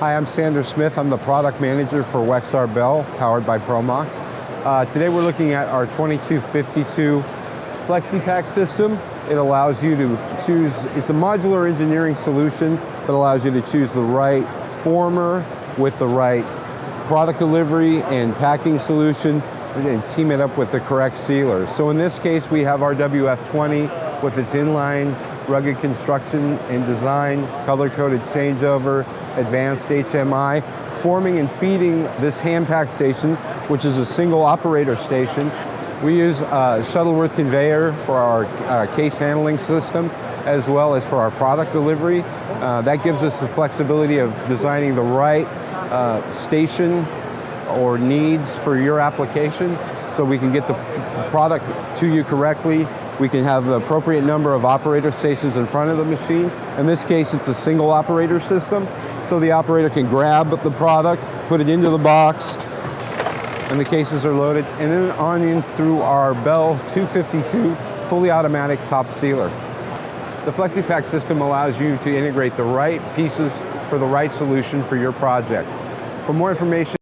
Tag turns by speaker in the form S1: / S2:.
S1: Hi, I'm Sander Smith. I'm the product manager for Wexxar Bel, powered by ProMach. Today we're looking at our 2252 FlexiPack system. It allows you to choose, it's a modular engineering solution that allows you to choose the right former with the right product delivery and packing solution and team it up with the correct sealer. So in this case, we have our WF20 with its inline rugged construction and design, color-coded changeover, advanced HMI, forming and feeding this hand pack station, which is a single operator station. We use a Shuttleworth conveyor for our case handling system, as well as for our product delivery. That gives us the flexibility of designing the right station or needs for your application, so we can get the product to you correctly. We can have the appropriate number of operator stations in front of the machine. In this case, it's a single operator system, so the operator can grab the product, put it into the box, and the cases are loaded, and then on in through our Bel 252 fully automatic top sealer. The FlexiPack system allows you to integrate the right pieces for the right solution for your project. For more information,